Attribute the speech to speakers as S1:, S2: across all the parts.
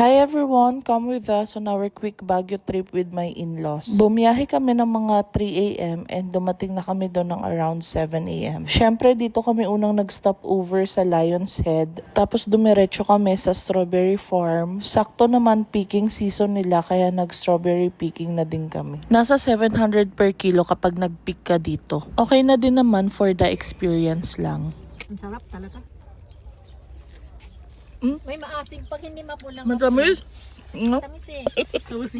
S1: Hi everyone! Come with us on our quick Baguio trip with my in-laws. Bumiyahe kami ng mga 3 a.m. and dumating na kami doon ng around 7 a.m. Syempre dito kami unang nag-stop over sa Lion's Head. Tapos dumiretso kami sa Strawberry Farm. Sakto naman picking season nila kaya nag-strawberry picking na din kami. Nasa 700 per kilo kapag nag-pick ka dito. Okay na din naman for the experience lang.
S2: Ang sarap talaga. May maasim pag hindi mapulang.
S1: Matamis?
S2: Matamis eh.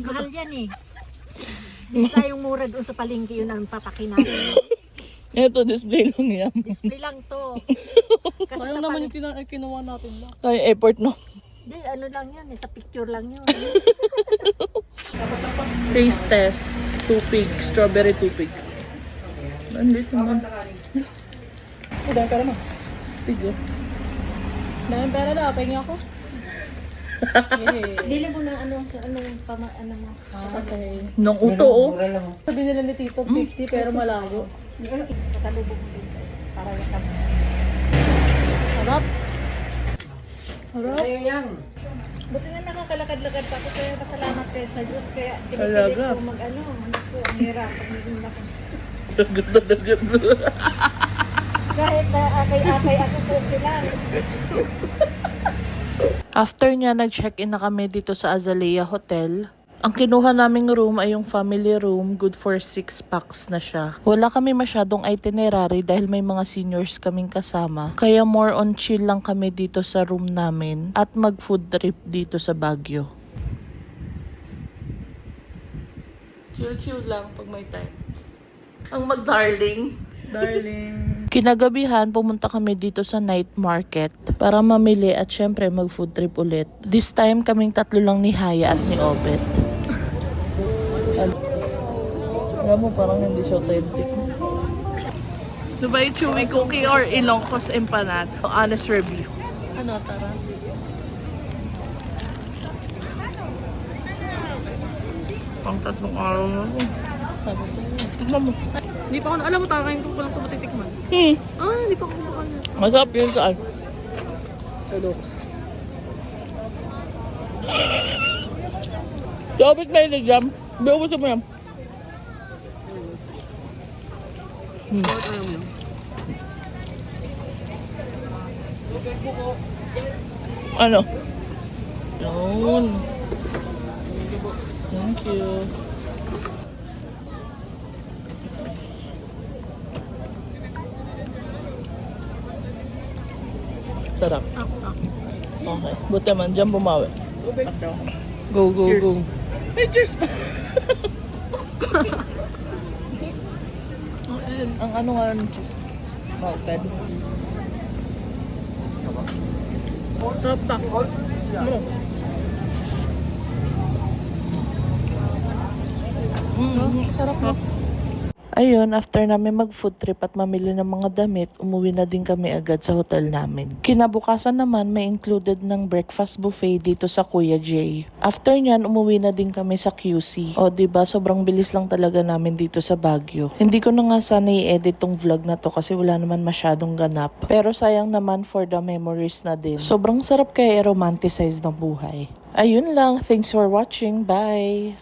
S2: Mahal yan eh. Hindi tayong mura doon sa palengke, yun ang papakin natin.
S1: Ito, display lang yan.
S2: Display lang to. Kasi
S3: Sayang
S2: sa
S3: naman yung kinuha natin lang.
S1: Ay, effort no.
S2: Hindi, ano lang yun eh. Sa picture lang yun.
S1: Taste test. Tupig. Strawberry tupig. Nandito naman.
S3: Dahil pera mo.
S1: Stig oh.
S3: Dahil pera na, pahingi ako.
S2: Dili mo na ano mo.
S3: Okay.
S1: Nung uto oh.
S3: Sabi nila ni Tito 50 pero malayo.
S2: Katalubog mo din sa'yo. Para yakap.
S3: Harap. Harap.
S2: Buti na nakakalakad-lakad pa ako. Kaya pasalamat kayo sa Diyos. Kaya
S1: Talaga?
S2: pinipilit ko mag-ano. Mas ko ang hirap. Pag naging ako.
S1: Dagat.
S2: Kahit na akay-akay ako okay lang.
S1: After niya, nag-check-in na kami dito sa Azalea Hotel. Ang kinuha naming room ay yung family room, good for 6 packs na siya. Wala kami masyadong itinerary dahil may mga seniors kaming kasama. Kaya more on chill lang kami dito sa room namin at mag-food trip dito sa Baguio. Chill lang pag may time. Ang mag-darling.
S3: Darling.
S1: Kinagabihan, pumunta kami dito sa night market para mamili at syempre mag-food trip ulit. This time, kaming tatlo lang ni Haya at ni Obet. Alam mo, parang hindi siya authentic. Dubai chewy cookie or Ilongkos empanada? Honest review.
S3: Ano, tara?
S1: Pang tatlong araw na po.
S3: Sabi sa'yo.
S1: Tignan mo.
S3: Hindi pa ako, alam mo, tarayin ko lang ito matitikman. Hindi pa ako kumakain na.
S1: Masarap yun saan?
S3: Sa looks.
S1: Si Obet may jam. Biubusin mo yan.
S3: Bakit ayaw mo?
S1: Ano? Yun. Thank you. Sarap. Okay. Buti man, dyan bumawi. Go. Hey, cheers pa! Ang ano nga ng cheese? Melted.
S3: Tap. Ano?
S1: Sarap na. Ayun, after namin mag-food trip at mamili ng mga damit, umuwi na din kami agad sa hotel namin. Kinabukasan naman, may included ng breakfast buffet dito sa Kuya J. After nyan, umuwi na din kami sa QC. O diba, sobrang bilis lang talaga namin dito sa Baguio. Hindi ko na nga sana i-edit tong vlog na to kasi wala naman masyadong ganap. Pero sayang naman for the memories na din. Sobrang sarap kaya i-romanticize ng buhay. Ayun lang, thanks for watching, bye!